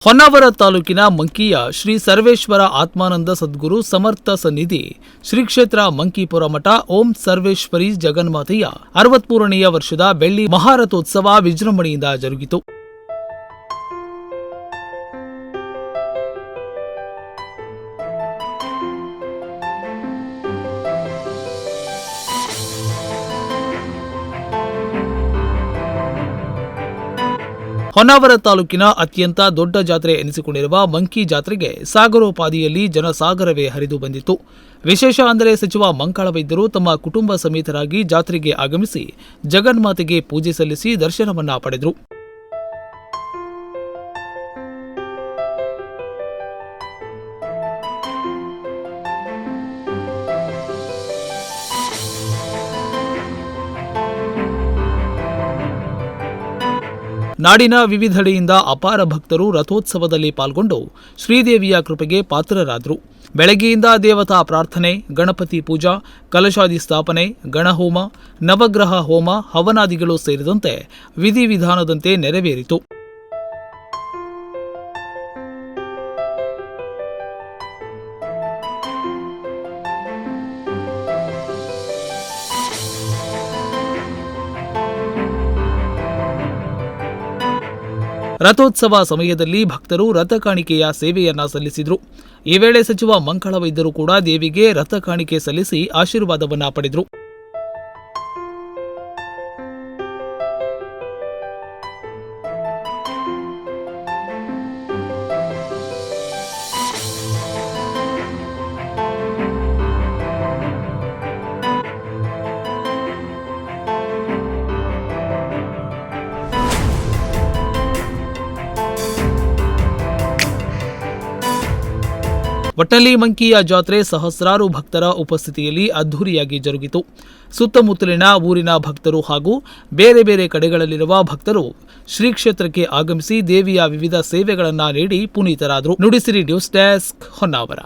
ಹೊನ್ನಾವರ ತಾಲೂಕಿನ ಮಂಕಿಯ ಶ್ರೀ ಸರ್ವೇಶ್ವರ ಆತ್ಮಾನಂದ ಸದ್ಗುರು ಸಮರ್ಥ ಸನ್ನಿಧಿ ಶ್ರೀ ಕ್ಷೇತ್ರ ಮಂಕಿಪುರ ಮಠ ಓಂ ಸರ್ವೇಶ್ವರಿ ಜಗನ್ಮಾತೆಯ 63ನೇ ವರ್ಷದ ಬೆಳ್ಳಿ ಮಹಾರಥೋತ್ಸವ ವಿಜೃಂಭಣೆಯಿಂದ ಜರುಗಿತು. ಹೊನ್ನಾವರ ತಾಲೂಕಿನ ಅತ್ಯಂತ ದೊಡ್ಡ ಜಾತ್ರೆ ಎನಿಸಿಕೊಂಡಿರುವ ಮಂಕಿ ಜಾತ್ರೆಗೆ ಸಾಗರೋಪಾದಿಯಲ್ಲಿ ಜನಸಾಗರವೇ ಹರಿದು ಬಂದಿತ್ತು. ವಿಶೇಷ ಅಂದರೆ ಸಚಿವ ಮಂಕಾಳ ವೈದ್ಯರು ತಮ್ಮ ಕುಟುಂಬ ಸಮೇತರಾಗಿ ಜಾತ್ರೆಗೆ ಆಗಮಿಸಿ ಜಗನ್ಮಾತೆಗೆ ಪೂಜೆ ಸಲ್ಲಿಸಿ ದರ್ಶನವನ್ನ ಪಡೆದರು. ನಾಡಿನ ವಿವಿಧೆಡೆಯಿಂದ ಅಪಾರ ಭಕ್ತರು ರಥೋತ್ಸವದಲ್ಲಿ ಪಾಲ್ಗೊಂಡು ಶ್ರೀದೇವಿಯ ಕೃಪೆಗೆ ಪಾತ್ರರಾದರು. ಬೆಳಗ್ಗೆಯಿಂದ ದೇವತಾ ಪ್ರಾರ್ಥನೆ, ಗಣಪತಿ ಪೂಜಾ, ಕಲಶಾದಿ ಸ್ಥಾಪನೆ, ಗಣಹೋಮ, ನವಗ್ರಹ ಹೋಮ, ಹವನಾದಿಗಳು ಸೇರಿದಂತೆ ವಿಧಿವಿಧಾನದಂತೆ ನೆರವೇರಿತು. ರಥೋತ್ಸವ ಸಮಯದಲ್ಲಿ ಭಕ್ತರು ರಥ ಕಾಣಿಕೆಯ ಸೇವೆಯನ್ನ ಸಲ್ಲಿಸಿದರು. ಈ ವೇಳೆ ಸಚಿವ ಮಂಕಾಳ ವೈದ್ಯರು ಕೂಡ ದೇವಿಗೆ ರಥ ಕಾಣಿಕೆ ಸಲ್ಲಿಸಿ ಆಶೀರ್ವಾದವನ್ನ ಪಡೆದರು. ಒಟ್ಟಲ್ಲಿ ಮಂಕಿಯ ಜಾತ್ರೆ ಸಹಸ್ರಾರು ಭಕ್ತರ ಉಪಸ್ಥಿತಿಯಲ್ಲಿ ಅದ್ಧೂರಿಯಾಗಿ ಜರುಗಿತು. ಸುತ್ತಮುತ್ತಲಿನ ಊರಿನ ಭಕ್ತರು ಹಾಗೂ ಬೇರೆ ಬೇರೆ ಕಡೆಗಳಲ್ಲಿರುವ ಭಕ್ತರು ಶ್ರೀ ಕ್ಷೇತ್ರಕ್ಕೆ ಆಗಮಿಸಿ ದೇವಿಯ ವಿವಿಧ ಸೇವೆಗಳನ್ನು ನೀಡಿ ಪುನೀತರಾದರು. Nudisiri news desk, Honnavar.